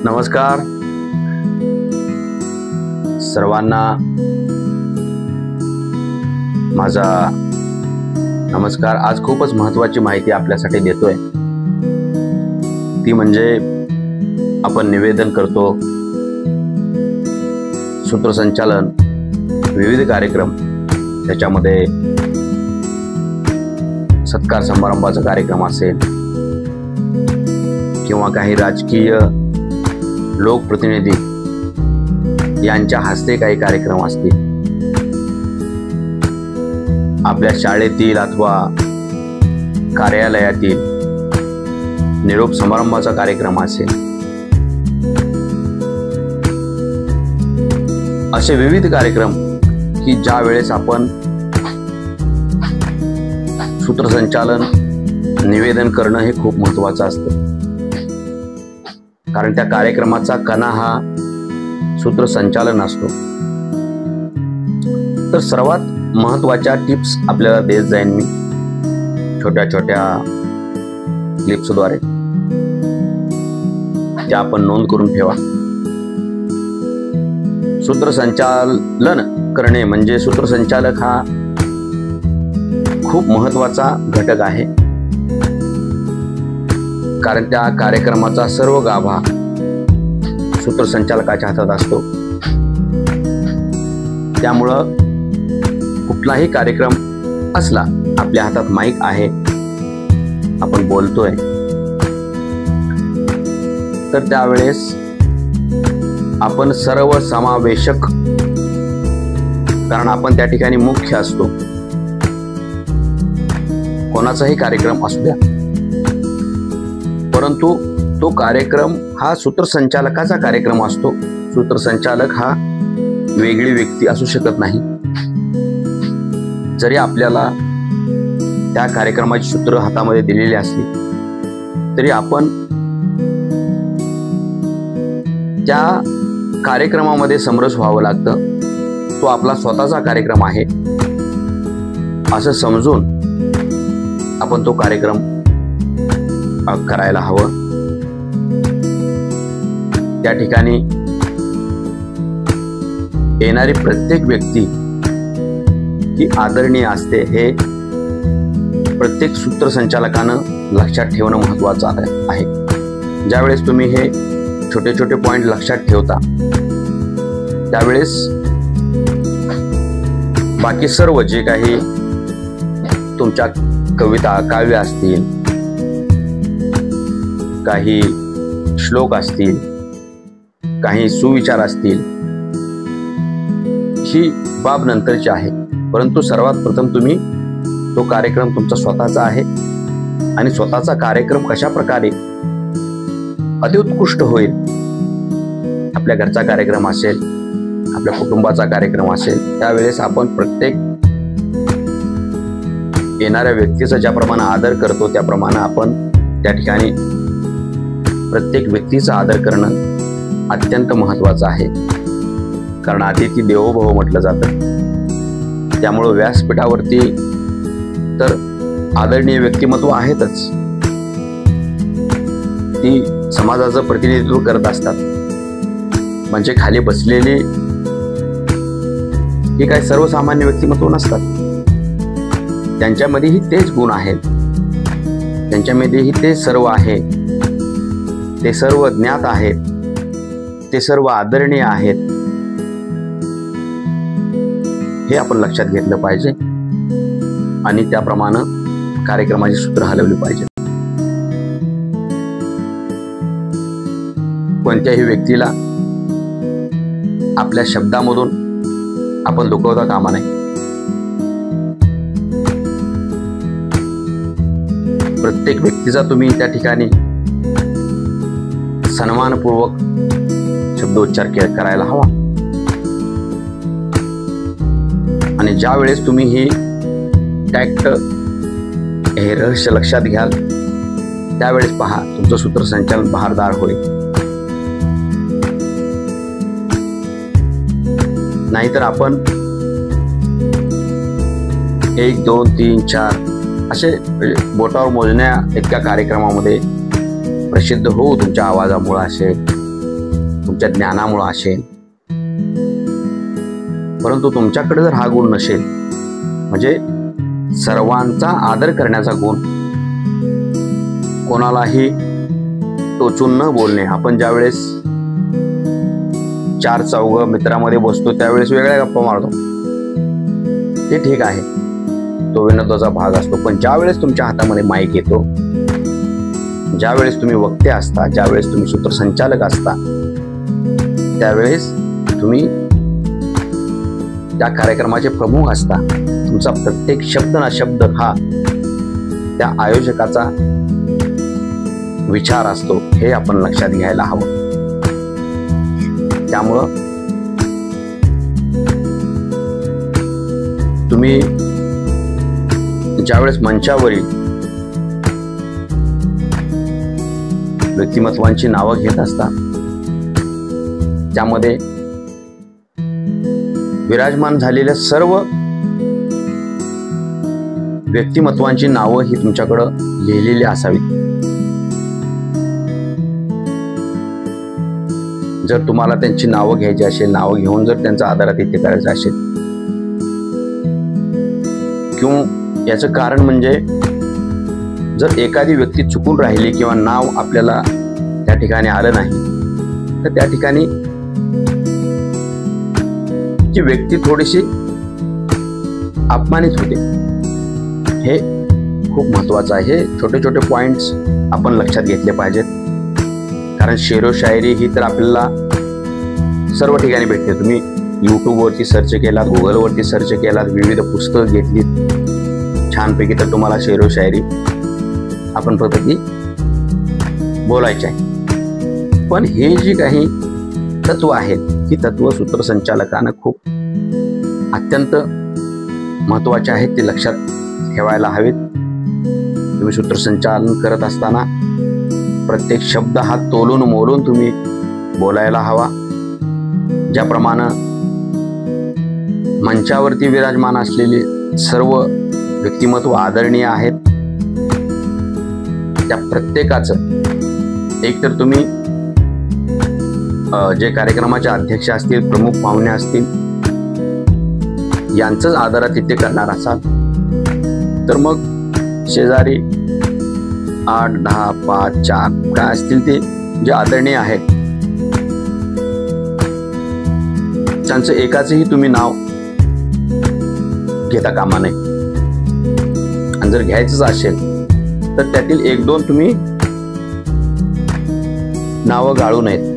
नमस्कार सर्वांना, माझा नमस्कार। आज खूपच महत्त्वाची माहिती आपल्यासाठी देतोय, ती म्हणजे आपण निवेदन करतो, सूत्रसंचालन, विविध कार्यक्रम, त्याच्यामध्ये सत्कार समारंभाचा कार्यक्रम असेल किंवा काही राजकीय लोकप्रतिनिधी यांच्या हस्ते काही कार्यक्रम असतील, आपल्या शाळेतील अथवा कार्यालयातील निरोप समारंभाचा कार्यक्रम असेल, असे विविध कार्यक्रम की ज्या वेळेस आपण सूत्रसंचालन, निवेदन करणं हे खूप महत्त्वाचं असतं। कारण त्या कार्यक्रमाचा कणा हा सूत्रसंचालन असतो। तर सर्वात महत्त्वाच्या टिप्स आपल्याला देत जाईन मी छोट्या छोट्या क्लिप्सद्वारे, त्या आपण नोंद करून ठेवा। सूत्रसंचालन करणे म्हणजे सूत्रसंचालक हा खूप महत्त्वाचा घटक आहे, कारण त्या कार्यक्रमाचा सर्व गाभा सूत्रसंचालकाच्या हातात असतो। त्यामुळं कुठलाही कार्यक्रम असला, आपल्या हातात माईक आहे, आपण बोलतोय, तर त्यावेळेस आपण सर्व समावेशक, कारण आपण त्या ठिकाणी मुख्य असतो, कोणाचाही कार्यक्रम असू द्या, परंतु तो कार्यक्रम हा सूत्रसंचालकाचा कार्यक्रम असतो। सूत्रसंचालक हा वेगळी व्यक्ती असू शकत नाही। जरी आपल्याला त्या कार्यक्रमाची सूत्र हातामध्ये दिलेली असली तरी आपण त्या कार्यक्रमामध्ये समरस व्हावं लागतं। तो आपला स्वतःचा कार्यक्रम आहे असं समजून आपण तो कार्यक्रम करायला हवं। त्या ठिकाणी येणारी प्रत्येक व्यक्ती ही आदरणीय असते, हे प्रत्येक सूत्रसंचालकानं लक्षात ठेवणं महत्त्वाचं आहे। ज्यावेळेस तुम्ही हे छोटे छोटे पॉइंट लक्षात ठेवता, त्यावेळेस बाकी सर्व जे काही तुमच्या कविता, काव्य असतील, काही श्लोक असतील, काही सुविचार असतील, ही बाब नंतरची आहे, परंतु सर्वात प्रथम तुम्ही तो कार्यक्रम तुमचा स्वतःचा आहे आणि स्वतःचा कार्यक्रम कशा प्रकारे अतिउत्कृष्ट होईल, आपल्या घरचा कार्यक्रम असेल, आपल्या कुटुंबाचा कार्यक्रम असेल, त्यावेळेस आपण प्रत्येक येणाऱ्या व्यक्तीचा ज्याप्रमाणे आदर करतो, त्याप्रमाणे आपण त्या ठिकाणी प्रत्येक व्यक्तीचा आदर करणं अत्यंत महत्त्वाचं आहे। कारण अतिथी देवो भव म्हटलं जातं। त्यामुळं व्यासपीठावरती तर आदरणीय व्यक्तिमत्व आहेतच, ती समाजाचं प्रतिनिधित्व करत असतात। म्हणजे खाली बसलेली ही काही सर्वसामान्य व्यक्तिमत्व नसतात, त्यांच्यामध्येही तेच गुण आहेत, त्यांच्यामध्येही ते सर्व आहे, ते सर्व ज्ञात आहेत, ते सर्व आदरणीय आहेत, हे आपण लक्षात घेतलं पाहिजे आणि त्याप्रमाणे कार्यक्रमाची सूत्र हलवली पाहिजे। कोणत्याही व्यक्तीला आपल्या शब्दामधून आपण दुखवता कामा नये। प्रत्येक व्यक्तीचा तुम्ही त्या ठिकाणी सन्मानपूर्वक शब्दोच्चार करायला हवा आणि ज्या वेळेस तुम्ही ही टॅक्ट, हे रहस्य लक्षात घ्याल, त्यावेळेस पहा तुमचं सूत्रसंचालन बहारदार होईल। नाहीतर आपण 1 2 3 4 असे बोटावर मोजण्या इतक्या कार्यक्रमामध्ये प्रसिद्ध होऊ तुमच्या आवाजामुळे असे तुमच्या ज्ञानामुळे असेल, परंतु तुमच्याकडे जर हा गुण नसेल, म्हणजे सर्वांचा आदर करण्याचा गुण, कोणालाही टोचून न बोलणे, आपण ज्यावेळेस चार चौघ मित्रामध्ये बसतो त्यावेळेस वेगळ्या गप्पा मारतो, ते ठीक आहे, तो विनोदाचा भाग असतो, पण ज्यावेळेस तुमच्या हातामध्ये माईक येतो, ज्यावेळेस तुम्ही वक्ते असता, ज्यावेळेस तुम्ही सूत्रसंचालक असता, त्यावेळेस तुम्ही त्या कार्यक्रमाचे प्रमुख असता, तुमचा प्रत्येक शब्द ना शब्द हा त्या आयोजकाचा विचार असतो, हे आपण लक्षात घ्यायला हवं. त्यामुळं तुम्ही ज्यावेळेस मंचावरील व्यक्तिमत्वांची नावं घेत असता, त्यामध्ये विराजमान झालेल्या सर्व व्यक्तिमत्वांची नावं ही तुमच्याकडं लिहिलेली असावीत. जर तुम्हाला त्यांची नावं घ्यायची असेल, नावं घेऊन जर त्यांचा आदरातिथ्य करायचं असेल, किंवा याचं कारण म्हणजे जर एखादी व्यक्ती चुकून राहिली किंवा नाव आपल्याला त्या ठिकाणी आलं नाही, तर त्या ठिकाणी ती व्यक्ती थोडीशी अपमानित होते. हे खूप महत्वाचं आहे. हे छोटे छोटे पॉइंट्स आपण लक्षात घेतले पाहिजेत, कारण शेरो शायरी ही तर आपल्याला सर्व ठिकाणी भेटते. तुम्ही यूट्यूबवरती सर्च केलात, गुगलवरती सर्च केलात, विविध पुस्तकं घेतलीत छानपैकी, तर तुम्हाला शेरो शायरी आपण फक्त ती बोलायची आहे. पण हे जी काही तत्व आहेत, ही तत्व सूत्रसंचालकांना खूप अत्यंत महत्वाचे आहेत, ते लक्षात ठेवायला हवेत. तुम्ही सूत्रसंचालन करत असताना प्रत्येक शब्द हा तोलून मोलून तुम्ही बोलायला हवा. ज्याप्रमाणे मंचावरती विराजमान असलेले सर्व व्यक्तिमत्व आदरणीय आहेत, त्या प्रत्येकाचं एकतर तुम्ही जे कार्यक्रमाचे अध्यक्ष असतील, प्रमुख पाहुणे असतील, यांचंच आदरातिथ्य करणार असाल, तर मग शेजारी 8, 10, 5, 4 काय असतील ते जे आदरणीय आहेत, त्यांचं एकाचंही तुम्ही नाव घेता कामा नये. आणि जर घ्यायचंच असेल तर त्यातील 1-2 तुम्ही नावं गाळू नयेत.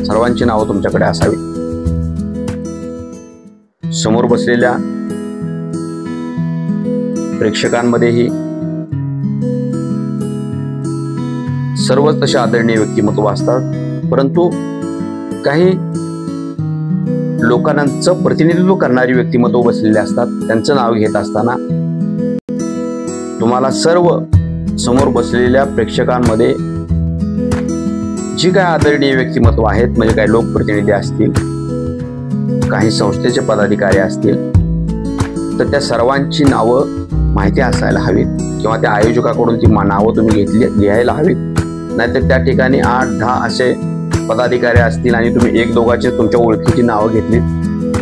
सर्वांची नावं तुमच्याकडे असावी. समोर बसलेल्या प्रेक्षकांमध्येही सर्वच तसे आदरणीय व्यक्तिमत्व असतात, परंतु काही लोकांचं प्रतिनिधित्व करणारी व्यक्तिमत्व बसलेले असतात. त्यांचं नाव घेत असताना तुम्हाला सर्व समोर बसलेल्या प्रेक्षकांमध्ये जी काय आदरणीय व्यक्तिमत्व आहेत, म्हणजे काही लोकप्रतिनिधी असतील, काही संस्थेचे पदाधिकारी असतील, तर त्या सर्वांची नावं माहिती असायला हवीत, किंवा त्या आयोजकाकडून ती नावं तुम्ही लिहायला हवीत. नाहीतर त्या ठिकाणी 8-10 असे पदाधिकारी असतील आणि तुम्ही 1-2ची तुमच्या ओळखीची नावं घेतली,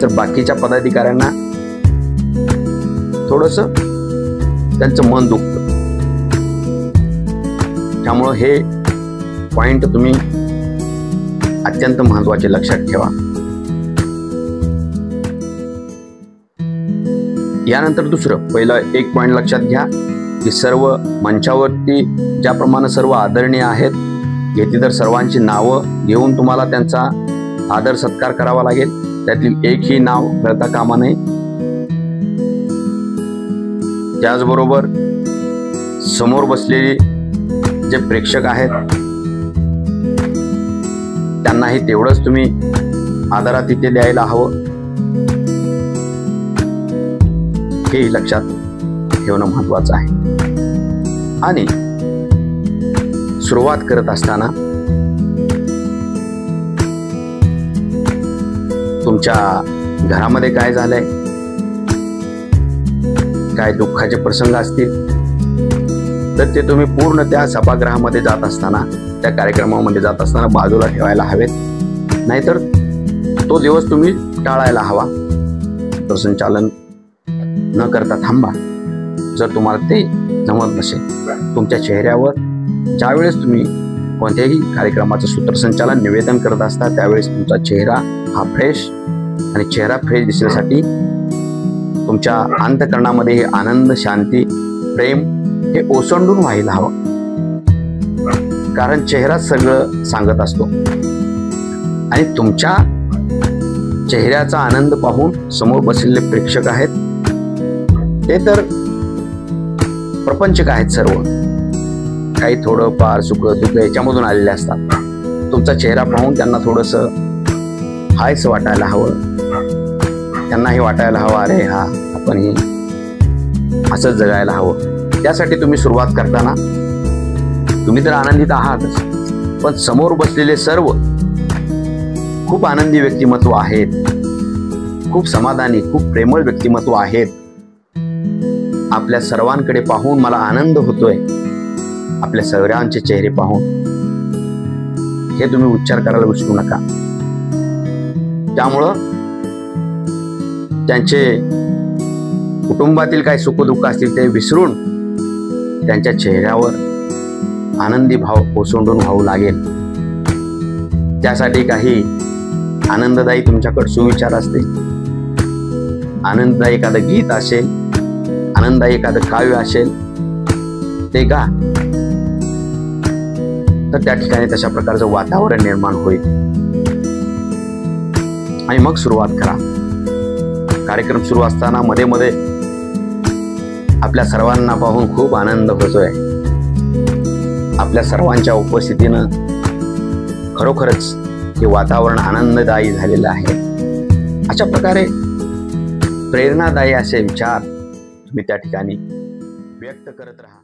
तर बाकीच्या पदाधिकाऱ्यांना थोडंसं त्यांचं मन दुखतं. त्यामुळं हे पॉइंट तुम्ही अत्यंत महत्वाचे लक्षात ठेवा. यानंतर दुसरं, पहिलं एक पॉइंट लक्षात घ्या की सर्व मंचावरती ज्याप्रमाणे सर्व आदरणीय आहेत, येथे तर सर्वांची नावं घेऊन तुम्हाला त्यांचा आदर सत्कार करावा लागेल. त्यातील एकही नाव गळता कामा नये. त्याचबरोबर समोर बसलेले जे प्रेक्षक आहेत, त्यांनाही तेवढंच तुम्ही आदरातिथ्य द्यायला हवं, हेही लक्षात ठेवणं महत्वाचं आहे. आणि सुरुवात करत असताना तुमच्या घरामध्ये काय झालंय, काय दुःखाचे प्रसंग असतील, तर ते तुम्ही पूर्ण त्या सभागृहामध्ये जात असताना, त्या कार्यक्रमामध्ये जात असताना बाजूला ठेवायला हवेत. नाहीतर तो दिवस तुम्ही टाळायला हवा. सूत्रसंचालन न करता थांबा. जर तुम्हाला ते जमत नसेल, तुमच्या चेहऱ्यावर ज्यावेळेस तुम्ही कोणत्याही कार्यक्रमाचं सूत्रसंचालन निवेदन करत असता त्यावेळेस तुमचा चेहरा हा फ्रेश आणि चेहरा फ्रेश दिसण्यासाठी तुमच्या अंतःकरणामध्ये हे आनंद, शांती, प्रेम हे ओसंडून व्हायला हवं. कारण चेहरा सगळं सांगत असतो आणि तुमच्या चेहऱ्याचा आनंद पाहून समोर बसलेले प्रेक्षक आहेत ते तर प्रपंचक आहेत. सर्व काही थोडं फार सुख दुःख याच्यामधून आलेले असतात. तुमचा चेहरा पाहून त्यांना थोडंसं हायच वाटायला हवं. त्यांना हे वाटायला हवं, अरे हा आपण हे असंच जगायला हवं. त्यासाठी तुम्ही सुरुवात करताना तुम्ही तर आनंदित आहातच, पण समोर बसलेले सर्व खूप आनंदी व्यक्तिमत्व आहेत, खूप समाधानी, खूप प्रेमळ व्यक्तिमत्व आहेत. आपल्या सर्वांकडे पाहून मला आनंद होतोय, आपल्या सर्वांचे चेहरे पाहून. हे तुम्ही उच्चार करायला विसरू नका. त्यामुळं त्यांचे कुटुंबातील काही सुखदुःख असतील ते विसरून त्यांच्या चेहऱ्यावर आनंदी भाव ओसंडून वाहू लागेल. त्यासाठी काही आनंददायी तुमच्याकडे सुविचार असतील, आनंददायी एखादं गीत असेल, आनंददायी एखादं काव्य असेल, ते गा. तर त्या ठिकाणी तशा प्रकारचं वातावरण निर्माण होईल आणि मग सुरुवात करा. कार्यक्रम सुरू असताना मध्ये मध्ये आपल्या सर्वांना पाहून खूप आनंद होतोय. आपल्या सर्वांच्या उपस्थितीनं खरोखरच हे वातावरण आनंददायी झालेलं आहे. अशा प्रकारे प्रेरणादायी असे विचार तुम्ही त्या ठिकाणी व्यक्त करत राहा.